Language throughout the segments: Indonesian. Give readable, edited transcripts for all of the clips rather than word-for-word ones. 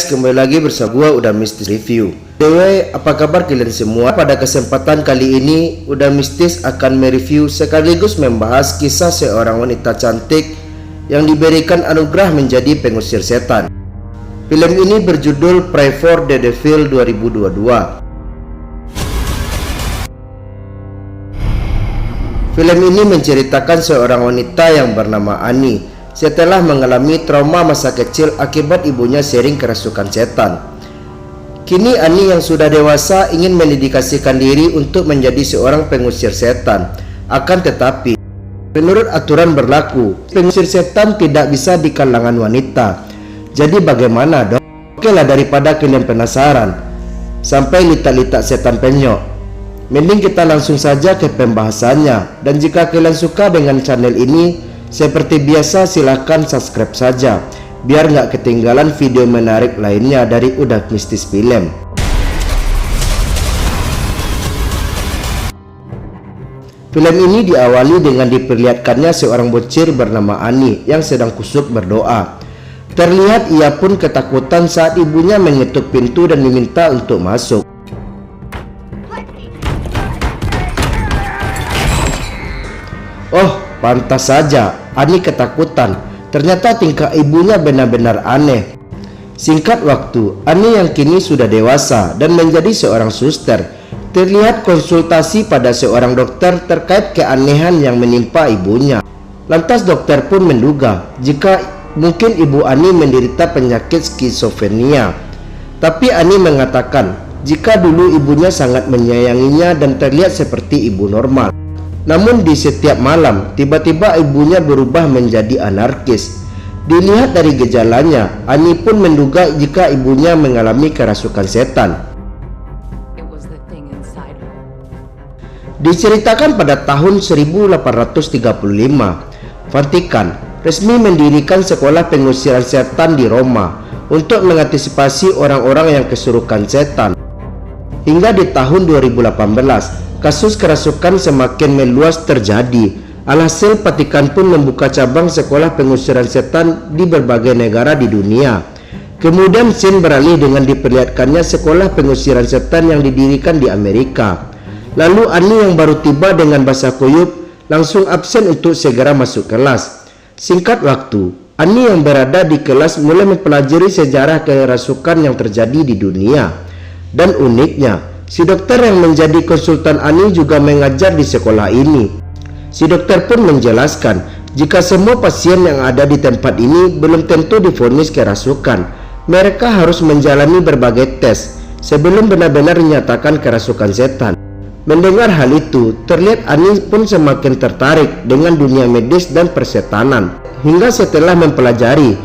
guys, kembali lagi bersama gua Udah Mistis Review. Dewe, apa kabar kalian semua? Pada kesempatan kali ini, Udah Mistis akan mereview sekaligus membahas kisah seorang wanita cantik yang diberikan anugerah menjadi pengusir setan. Film ini berjudul Pray for the Devil 2022. Film ini menceritakan seorang wanita yang bernama Annie setelah mengalami trauma masa kecil akibat ibunya sering kerasukan setan. Kini Annie yang sudah dewasa ingin mendedikasikan diri untuk menjadi seorang pengusir setan. Akan tetapi, menurut aturan berlaku, pengusir setan tidak bisa di kalangan wanita. Jadi bagaimana dong? Oke lah, daripada kalian penasaran sampai litak-litak setan penyok, mending kita langsung saja ke pembahasannya. Dan jika kalian suka dengan channel ini, seperti biasa silahkan subscribe saja biar nggak ketinggalan video menarik lainnya dari Udah Mistis Film. Film ini diawali dengan diperlihatkannya seorang bocil bernama Annie yang sedang kusyuk berdoa. Terlihat ia pun ketakutan saat ibunya mengetuk pintu dan diminta untuk masuk. Oh, pantas saja Annie ketakutan. Ternyata tingkah ibunya benar-benar aneh. Singkat waktu, Annie yang kini sudah dewasa dan menjadi seorang suster, terlihat konsultasi pada seorang dokter terkait keanehan yang menimpa ibunya. Lantas dokter pun menduga jika mungkin ibu Annie menderita penyakit skizofrenia. Tapi Annie mengatakan jika dulu ibunya sangat menyayanginya dan terlihat seperti ibu normal. Namun di setiap malam, tiba-tiba ibunya berubah menjadi anarkis. Dilihat dari gejalanya, Annie pun menduga jika ibunya mengalami kerasukan setan. Diceritakan pada tahun 1835, Vatikan resmi mendirikan sekolah pengusiran setan di Roma untuk mengantisipasi orang-orang yang kesurukan setan. Hingga di tahun 2018, kasus kerasukan semakin meluas terjadi. Alhasil Vatikan pun membuka cabang sekolah pengusiran setan di berbagai negara di dunia. Kemudian scene beralih dengan diperlihatkannya sekolah pengusiran setan yang didirikan di Amerika. Lalu Annie yang baru tiba dengan basah kuyup langsung absen untuk segera masuk kelas. Singkat waktu, Annie yang berada di kelas mulai mempelajari sejarah kerasukan yang terjadi di dunia. Dan uniknya, si dokter yang menjadi konsultan Annie juga mengajar di sekolah ini. Si dokter pun menjelaskan jika semua pasien yang ada di tempat ini belum tentu divonis kerasukan. Mereka harus menjalani berbagai tes sebelum benar-benar dinyatakan kerasukan setan. Mendengar hal itu, terlihat Annie pun semakin tertarik dengan dunia medis dan persetanan. Hingga setelah mempelajari,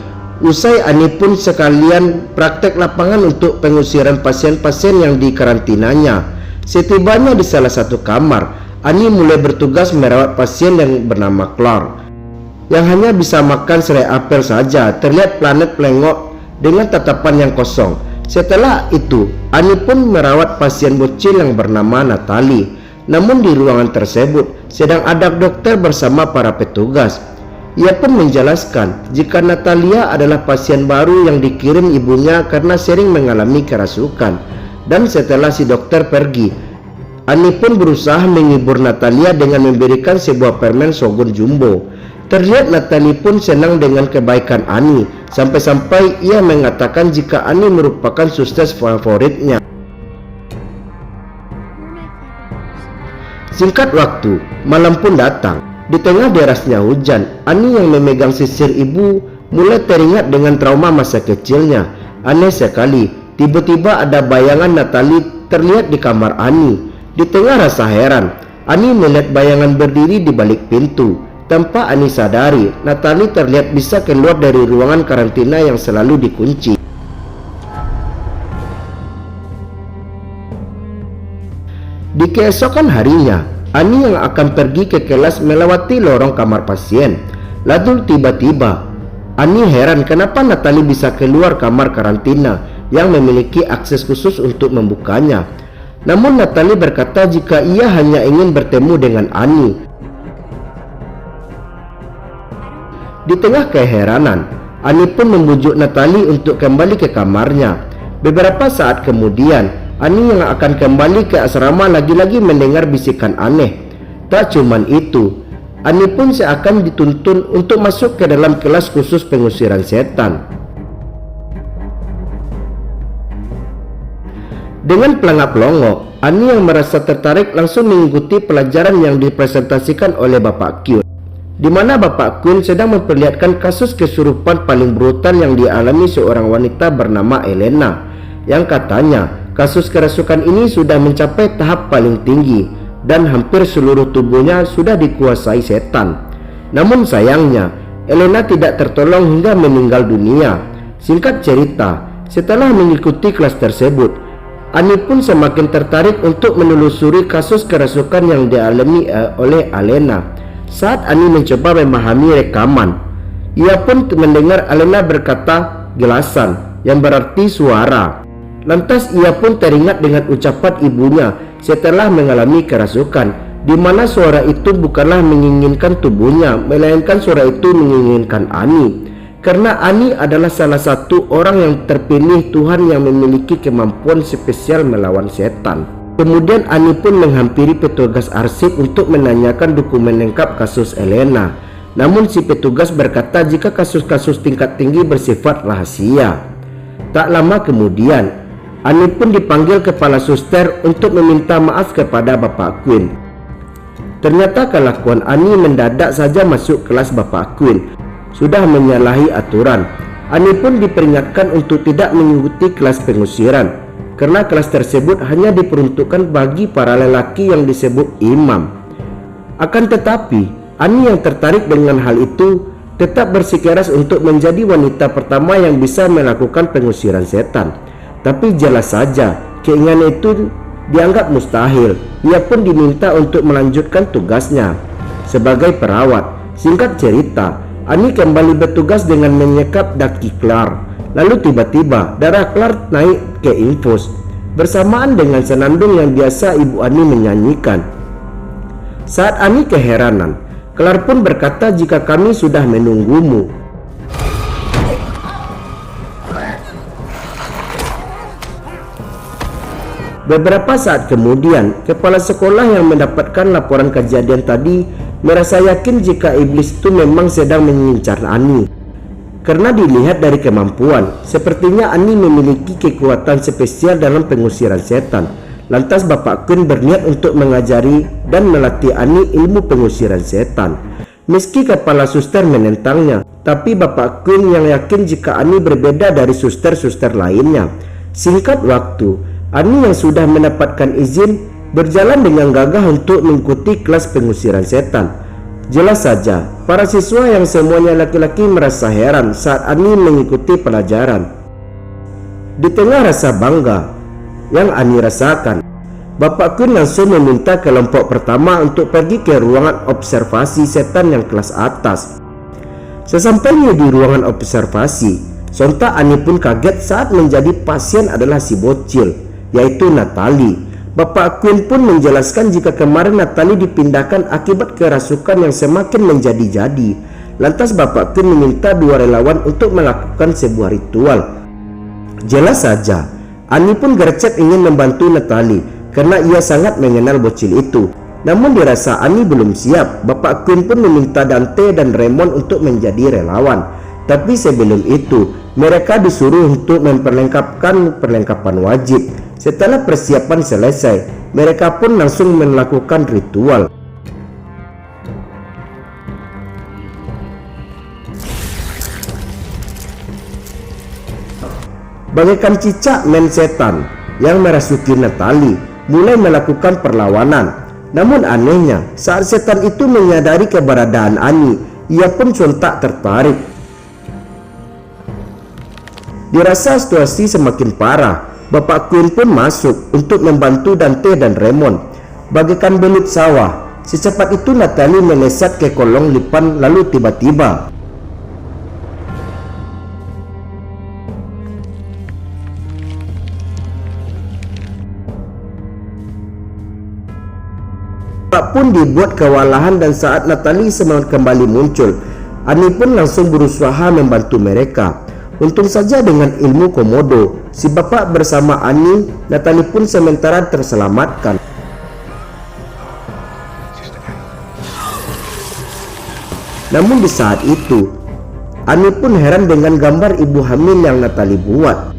usai Annie pun sekalian praktek lapangan untuk pengusiran pasien-pasien yang dikarantinanya. Setibanya di salah satu kamar, Annie mulai bertugas merawat pasien yang bernama Clark, yang hanya bisa makan serai apel saja. Terlihat planet pelengok dengan tatapan yang kosong. Setelah itu, Annie pun merawat pasien bocil yang bernama Natalie. Namun di ruangan tersebut sedang ada dokter bersama para petugas. Ia pun menjelaskan jika Natalia adalah pasien baru yang dikirim ibunya karena sering mengalami kerasukan. Dan setelah si dokter pergi, Annie pun berusaha menghibur Natalia dengan memberikan sebuah permen Shogun Jumbo. Terlihat Natalie pun senang dengan kebaikan Annie, sampai-sampai ia mengatakan jika Annie merupakan suster favoritnya. Singkat waktu, malam pun datang. Di tengah derasnya hujan, Annie yang memegang sisir ibu mulai teringat dengan trauma masa kecilnya. Aneh sekali, tiba-tiba ada bayangan Natalie terlihat di kamar Annie. Di tengah rasa heran, Annie melihat bayangan berdiri di balik pintu. Tanpa Annie sadari, Natalie terlihat bisa keluar dari ruangan karantina yang selalu dikunci. Di keesokan harinya, Annie yang akan pergi ke kelas melewati lorong kamar pasien. Lalu tiba-tiba Annie heran kenapa Natalie bisa keluar kamar karantina yang memiliki akses khusus untuk membukanya. Namun Natalie berkata jika ia hanya ingin bertemu dengan Annie. Di tengah keheranan, Ani pun membujuk Natalie untuk kembali ke kamarnya. Beberapa saat kemudian, Ani yang akan kembali ke asrama lagi-lagi mendengar bisikan aneh. Tak cuman itu, Ani pun seakan dituntun untuk masuk ke dalam kelas khusus pengusiran setan. Dengan pelangak-pelongok, Ani yang merasa tertarik langsung mengikuti pelajaran yang dipresentasikan oleh Bapak Kyun, di mana Bapak Kyun sedang memperlihatkan kasus kesurupan paling brutal yang dialami seorang wanita bernama Elena, yang katanya kasus kerasukan ini sudah mencapai tahap paling tinggi dan hampir seluruh tubuhnya sudah dikuasai setan. Namun sayangnya, Elena tidak tertolong hingga meninggal dunia. Singkat cerita, setelah mengikuti kelas tersebut, Ani pun semakin tertarik untuk menelusuri kasus kerasukan yang dialami oleh Elena. Saat Ani mencoba memahami rekaman, ia pun mendengar Elena berkata gelasan, yang berarti suara. Lantas ia pun teringat dengan ucapan ibunya setelah mengalami kerasukan, di mana suara itu bukanlah menginginkan tubuhnya, melainkan suara itu menginginkan Ani. Karena Ani adalah salah satu orang yang terpilih Tuhan yang memiliki kemampuan spesial melawan setan. Kemudian Ani pun menghampiri petugas arsip untuk menanyakan dokumen lengkap kasus Elena. Namun si petugas berkata jika kasus-kasus tingkat tinggi bersifat rahasia. Tak lama kemudian, Ani pun dipanggil kepala suster untuk meminta maaf kepada Bapak Kyun. Ternyata kelakuan Ani mendadak saja masuk kelas Bapak Kyun sudah menyalahi aturan. Ani pun diperingatkan untuk tidak mengikuti kelas pengusiran, karena kelas tersebut hanya diperuntukkan bagi para lelaki yang disebut imam. Akan tetapi, Ani yang tertarik dengan hal itu tetap bersikeras untuk menjadi wanita pertama yang bisa melakukan pengusiran setan. Tapi jelas saja, keinginan itu dianggap mustahil. Ia pun diminta untuk melanjutkan tugasnya sebagai perawat. Singkat cerita, Ani kembali bertugas dengan menyekap daki Clark. Lalu tiba-tiba darah Clark naik ke infus, bersamaan dengan senandung yang biasa Ibu Ani menyanyikan. Saat Ani keheranan, Clark pun berkata jika kami sudah menunggumu. Beberapa saat kemudian, kepala sekolah yang mendapatkan laporan kejadian tadi merasa yakin jika iblis itu memang sedang mengincar Ani. Karena dilihat dari kemampuan, sepertinya Ani memiliki kekuatan spesial dalam pengusiran setan. Lantas Bapak Kyun berniat untuk mengajari dan melatih Ani ilmu pengusiran setan. Meski kepala suster menentangnya, tapi Bapak Kyun yang yakin jika Ani berbeda dari suster-suster lainnya. Singkat waktu, Ani yang sudah mendapatkan izin berjalan dengan gagah untuk mengikuti kelas pengusiran setan. Jelas saja, para siswa yang semuanya laki-laki merasa heran saat Ani mengikuti pelajaran. Di tengah rasa bangga yang Ani rasakan, Bapak Kyun langsung meminta kelompok pertama untuk pergi ke ruangan observasi setan yang kelas atas. Sesampainya di ruangan observasi, sontak Ani pun kaget saat menjadi pasien adalah si bocil, yaitu Natalie. Bapak Kyun pun menjelaskan jika kemarin Natalie dipindahkan akibat kerasukan yang semakin menjadi-jadi. Lantas Bapak Kyun meminta dua relawan untuk melakukan sebuah ritual. Jelas saja, Ani pun gercep ingin membantu Natalie karena ia sangat mengenal bocil itu. Namun dirasa Ani belum siap. Bapak Kyun pun meminta Dante dan Raymond untuk menjadi relawan. Tapi sebelum itu, mereka disuruh untuk memperlengkapkan perlengkapan wajib. Setelah persiapan selesai, mereka pun langsung melakukan ritual. Bagaikan cicak men setan yang merasuki Natalie mulai melakukan perlawanan. Namun anehnya, saat setan itu menyadari keberadaan Ani, ia pun sontak tertarik. Dirasa situasi semakin parah, Bapak Kyun pun masuk untuk membantu Dante dan Raymond. Bagaikan belut sawah, secepat itu Natalie melesat ke kolong lipan lalu tiba-tiba Bapak pun dibuat kewalahan dan saat Natalie kembali muncul, Ani pun langsung berusaha membantu mereka. Untung saja dengan ilmu komodo, si bapak bersama Ani, Natalie pun sementara terselamatkan. Namun di saat itu, Ani pun heran dengan gambar ibu hamil yang Natalie buat.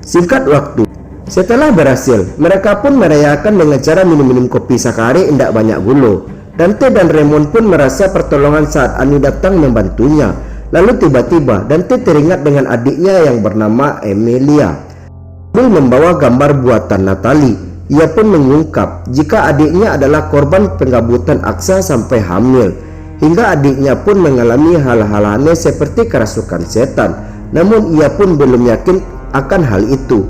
Singkat waktu, setelah berhasil, mereka pun merayakan dengan cara minum-minum kopi sakari indak banyak gula. Dante dan Raymond pun merasa pertolongan saat Ani datang membantunya. Lalu tiba-tiba Dante teringat dengan adiknya yang bernama Emilia. Sambil membawa gambar buatan Natalie, ia pun mengungkap jika adiknya adalah korban pengabutan Aksa sampai hamil. Hingga adiknya pun mengalami hal-hal aneh seperti kerasukan setan. Namun ia pun belum yakin akan hal itu.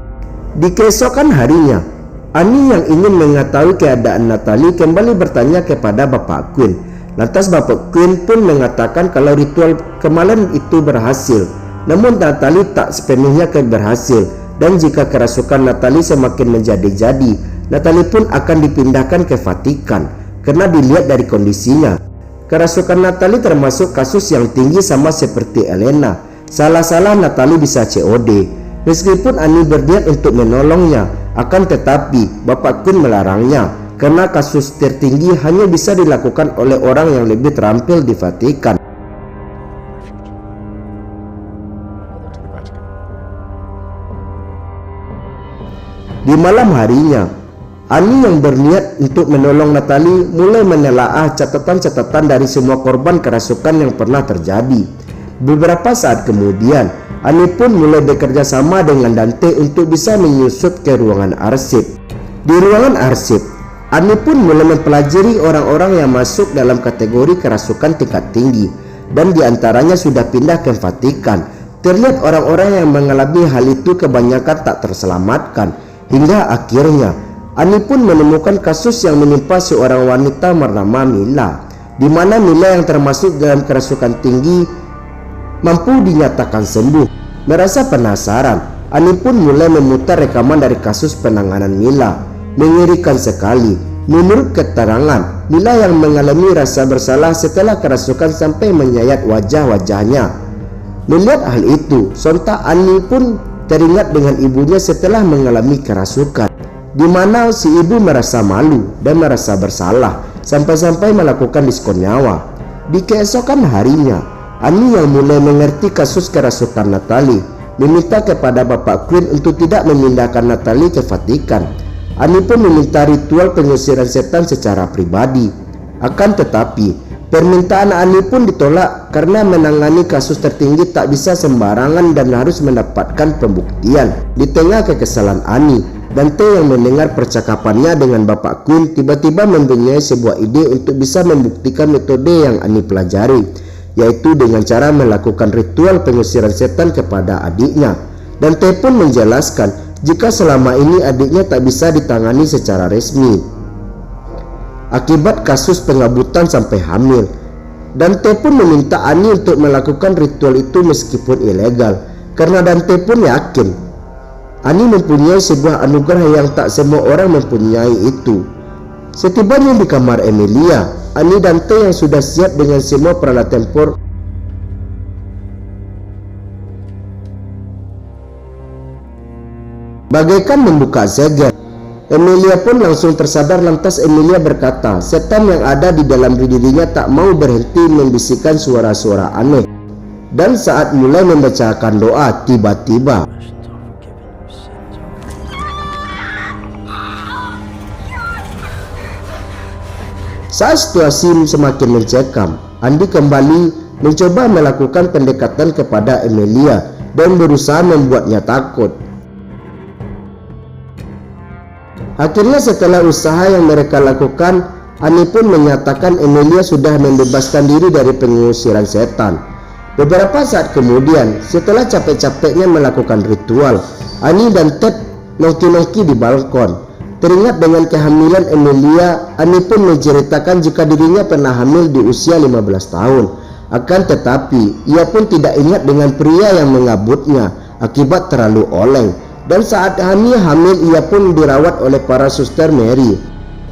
Di keesokan harinya, Ani yang ingin mengetahui keadaan Natalie kembali bertanya kepada Bapak Quinn. Lantas Bapak Quinn pun mengatakan kalau ritual kemalan itu berhasil. Namun Natalie tak sepenuhnya berhasil, dan jika kerasukan Natalie semakin menjadi-jadi, Natalie pun akan dipindahkan ke Vatikan. Karena dilihat dari kondisinya, kerasukan Natalie termasuk kasus yang tinggi sama seperti Elena. Salah-salah Natalie bisa COD. Meskipun Ani berniat untuk menolongnya, akan tetapi Bapak Quinn melarangnya. Karena kasus tertinggi hanya bisa dilakukan oleh orang yang lebih terampil di Vatikan. Di malam harinya, Ani yang berniat untuk menolong Natalie mulai menelaah catatan-catatan dari semua korban kerasukan yang pernah terjadi. Beberapa saat kemudian, Ani pun mulai bekerja sama dengan Dante untuk bisa menyusup ke ruangan arsip. Di ruangan arsip, Ani pun mulai mempelajari orang-orang yang masuk dalam kategori kerasukan tingkat tinggi, dan diantaranya sudah pindah ke Vatikan. Terlihat orang-orang yang mengalami hal itu kebanyakan tak terselamatkan. Hingga akhirnya Ani pun menemukan kasus yang menimpa seorang wanita bernama Mila, di mana Mila yang termasuk dalam kerasukan tinggi mampu dinyatakan sembuh. Merasa penasaran, Ani pun mulai memutar rekaman dari kasus penanganan Mila. Mengerikan sekali. Menurut keterangan, Mila yang mengalami rasa bersalah setelah kerasukan sampai menyayat wajah-wajahnya. Melihat hal itu, sontak Ani pun teringat dengan ibunya setelah mengalami kerasukan, di mana si ibu merasa malu dan merasa bersalah sampai-sampai melakukan diskon nyawa. Di keesokan harinya, Ani yang mulai mengerti kasus kerasukan Natalie meminta kepada Bapak Quinn untuk tidak memindahkan Natalie ke Vatikan. Ani pun meminta ritual pengusiran setan secara pribadi. Akan tetapi, permintaan Ani pun ditolak karena menangani kasus tertinggi tak bisa sembarangan dan harus mendapatkan pembuktian. Di tengah kekesalan Ani, Dante yang mendengar percakapannya dengan Bapak Quinn tiba-tiba mempunyai sebuah ide untuk bisa membuktikan metode yang Ani pelajari, yaitu dengan cara melakukan ritual pengusiran setan kepada adiknya. Dante pun menjelaskan jika selama ini adiknya tak bisa ditangani secara resmi akibat kasus pengabutan sampai hamil. Dante pun meminta Ani untuk melakukan ritual itu meskipun ilegal, karena Dante pun yakin Ani mempunyai sebuah anugerah yang tak semua orang mempunyai itu. Setibanya di kamar Emilia, Ani dan Dante yang sudah siap dengan semua peralatan tempur bagaikan membuka segel. Emilia pun langsung tersadar. Lantas Emilia berkata, setan yang ada di dalam dirinya tak mau berhenti membisikkan suara-suara aneh. Dan saat mulai membacakan doa, tiba-tiba saat situasi semakin mencekam, Andi kembali mencoba melakukan pendekatan kepada Emilia dan berusaha membuatnya takut. Akhirnya setelah usaha yang mereka lakukan, Ani pun menyatakan Emilia sudah membebaskan diri dari pengusiran setan. Beberapa saat kemudian, setelah capek-capeknya melakukan ritual, Ani dan Ted nongki-nongki di balkon. Teringat dengan kehamilan Emilia, Ani pun menceritakan jika dirinya pernah hamil di usia 15 tahun. Akan tetapi, ia pun tidak ingat dengan pria yang mengabutnya akibat terlalu oleng. Dan saat Ani hamil, ia pun dirawat oleh para suster Mary.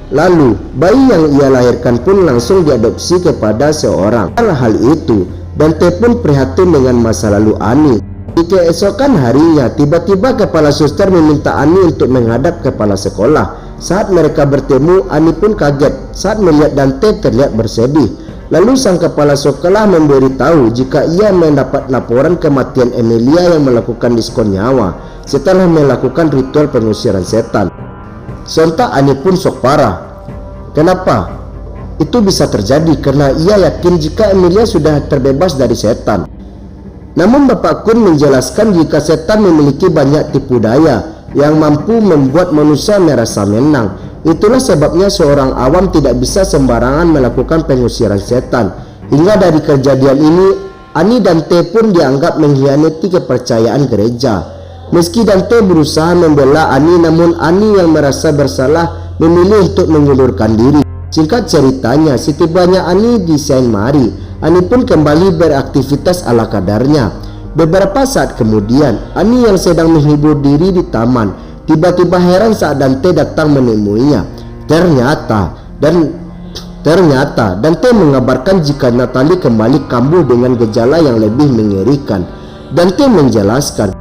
Lalu, bayi yang ia lahirkan pun langsung diadopsi kepada seorang. Hal itu, Dante pun prihatin dengan masa lalu Ani. Di keesokan harinya, tiba-tiba kepala suster meminta Ani untuk menghadap kepala sekolah. Saat mereka bertemu, Ani pun kaget saat melihat Dante terlihat bersedih. Lalu sang kepala sekolah memberitahu jika ia mendapat laporan kematian Emilia yang melakukan diskon nyawa setelah melakukan ritual pengusiran setan. Sontak Ani pun shock parah. Kenapa? Itu bisa terjadi karena ia yakin jika Emilia sudah terbebas dari setan. Namun Bapak Kun menjelaskan jika setan memiliki banyak tipu daya yang mampu membuat manusia merasa menang. Itulah sebabnya seorang awam tidak bisa sembarangan melakukan pengusiran setan. Hingga dari kejadian ini, Ani dan Dante pun dianggap mengkhianati kepercayaan gereja. Meski Dante berusaha membela Ani, namun Ani yang merasa bersalah memilih untuk mengundurkan diri. Singkat ceritanya, setibanya Ani di Saint Mary, Ani pun kembali beraktivitas ala kadarnya. Beberapa saat kemudian, Ani yang sedang menghibur diri di taman, tiba-tiba heran saat Dante datang menemuinya. Ternyata Dante mengabarkan jika Natalie kembali kambuh dengan gejala yang lebih mengerikan. Dante menjelaskan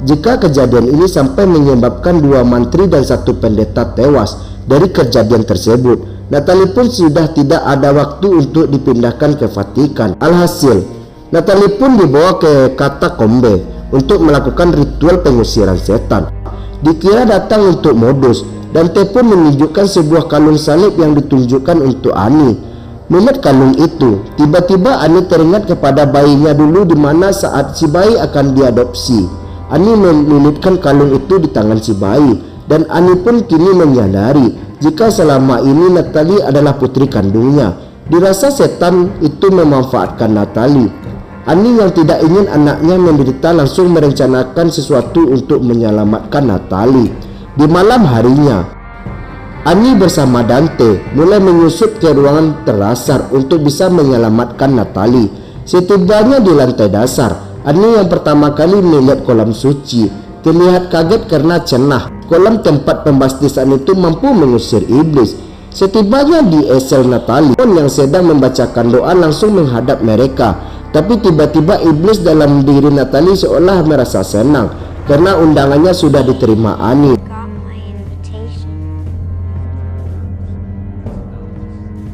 jika kejadian ini sampai menyebabkan 2 mantri dan 1 pendeta tewas. Dari kejadian tersebut, Natalie pun sudah tidak ada waktu untuk dipindahkan ke Vatikan. Alhasil, Natalie pun dibawa ke katakombe untuk melakukan ritual pengusiran setan. Dikira datang untuk modus. Dante pun menunjukkan sebuah kalung salib yang ditunjukkan untuk Ani. Melihat kalung itu, tiba-tiba Ani teringat kepada bayinya dulu di mana saat si bayi akan diadopsi. Ani melilitkan kalung itu di tangan si bayi, dan Ani pun kini menyadari jika selama ini Natalie adalah putri kandungnya. Dirasa setan itu memanfaatkan Natalie. Ani yang tidak ingin anaknya menderita langsung merencanakan sesuatu untuk menyelamatkan Natalie. Di malam harinya, Ani bersama Dante mulai menyusup ke ruangan terdasar untuk bisa menyelamatkan Natalie. Setibanya di lantai dasar, Ani yang pertama kali melihat kolam suci terlihat kaget karena cenah. Kolam tempat pembastisan itu mampu mengusir iblis. Setibanya di esel Natalie yang sedang membacakan doa langsung menghadap mereka. Tapi tiba-tiba iblis dalam diri Natalie seolah merasa senang karena undangannya sudah diterima Ani.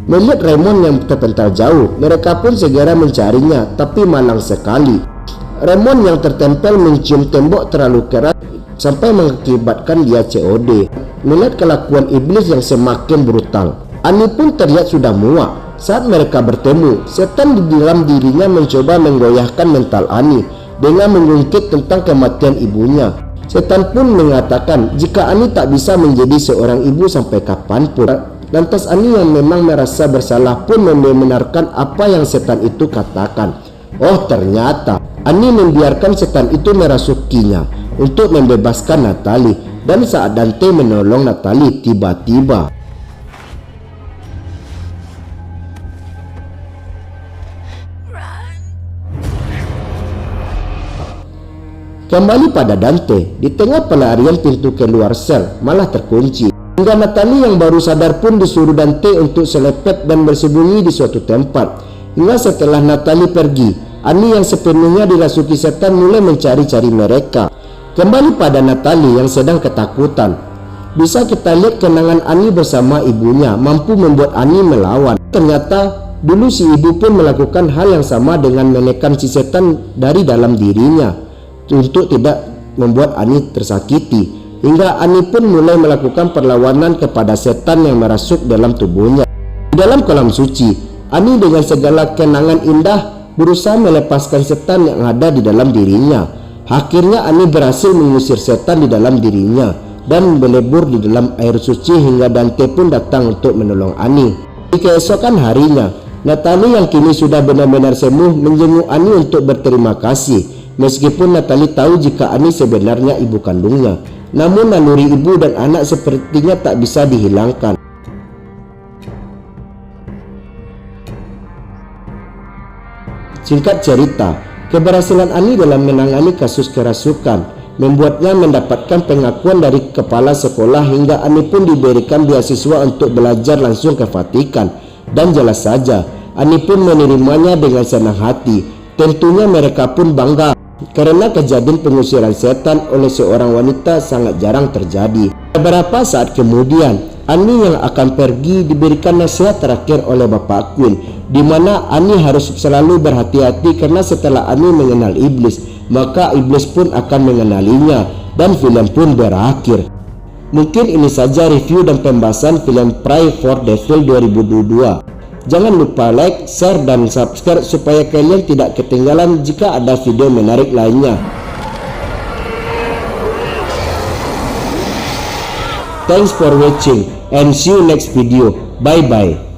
Melihat Raymond yang terpental jauh, mereka pun segera mencarinya, tapi malang sekali. Raymond yang tertempel mencium tembok terlalu keras sampai mengakibatkan dia COD. Melihat kelakuan iblis yang semakin brutal, Ani pun terlihat sudah muak. Saat mereka bertemu, setan di dalam dirinya mencoba menggoyahkan mental Ani dengan mengungkit tentang kematian ibunya. Setan pun mengatakan jika Ani tak bisa menjadi seorang ibu sampai kapanpun. Lantas Ani yang memang merasa bersalah pun membenarkan apa yang setan itu katakan. Oh, ternyata Ani membiarkan setan itu merasukinya untuk membebaskan Natalie. Dan saat Dante menolong Natalie, tiba-tiba kembali pada Dante. Di tengah pelarian, pintu keluar sel malah terkunci. Hingga Natalie yang baru sadar pun disuruh Dante untuk selepet dan bersembunyi di suatu tempat. Hingga setelah Natalie pergi, Ani yang sepenuhnya dirasuki setan mulai mencari-cari mereka. Kembali pada Natalie yang sedang ketakutan. Bisa kita lihat kenangan Ani bersama ibunya mampu membuat Ani melawan. Ternyata dulu si ibu pun melakukan hal yang sama dengan menekan si setan dari dalam dirinya untuk tidak membuat Ani tersakiti. Hingga Ani pun mulai melakukan perlawanan kepada setan yang merasuk dalam tubuhnya. Di dalam kolam suci, Ani dengan segala kenangan indah berusaha melepaskan setan yang ada di dalam dirinya. Akhirnya Ani berhasil mengusir setan di dalam dirinya dan melebur di dalam air suci hingga Dante pun datang untuk menolong Ani. Di keesokan harinya, Natalie yang kini sudah benar-benar sembuh menjenguk Ani untuk berterima kasih. Meskipun Natalie tahu jika Ani sebenarnya ibu kandungnya, namun naluri ibu dan anak sepertinya tak bisa dihilangkan. Singkat cerita, keberhasilan Ani dalam menangani kasus kerasukan membuatnya mendapatkan pengakuan dari kepala sekolah hingga Ani pun diberikan beasiswa untuk belajar langsung ke Vatikan. Dan jelas saja, Ani pun menerimanya dengan senang hati. Tentunya mereka pun bangga karena kejadian pengusiran setan oleh seorang wanita sangat jarang terjadi. Beberapa saat kemudian, Ani yang akan pergi diberikan nasihat terakhir oleh Bapak Quinn, di mana Ani harus selalu berhati-hati karena setelah Ani mengenal iblis, maka iblis pun akan mengenalinya dan film pun berakhir. Mungkin ini saja review dan pembahasan film Pray for Devil 2022. Jangan lupa like, share, dan subscribe supaya kalian tidak ketinggalan jika ada video menarik lainnya. Thanks for watching and see you next video. Bye bye.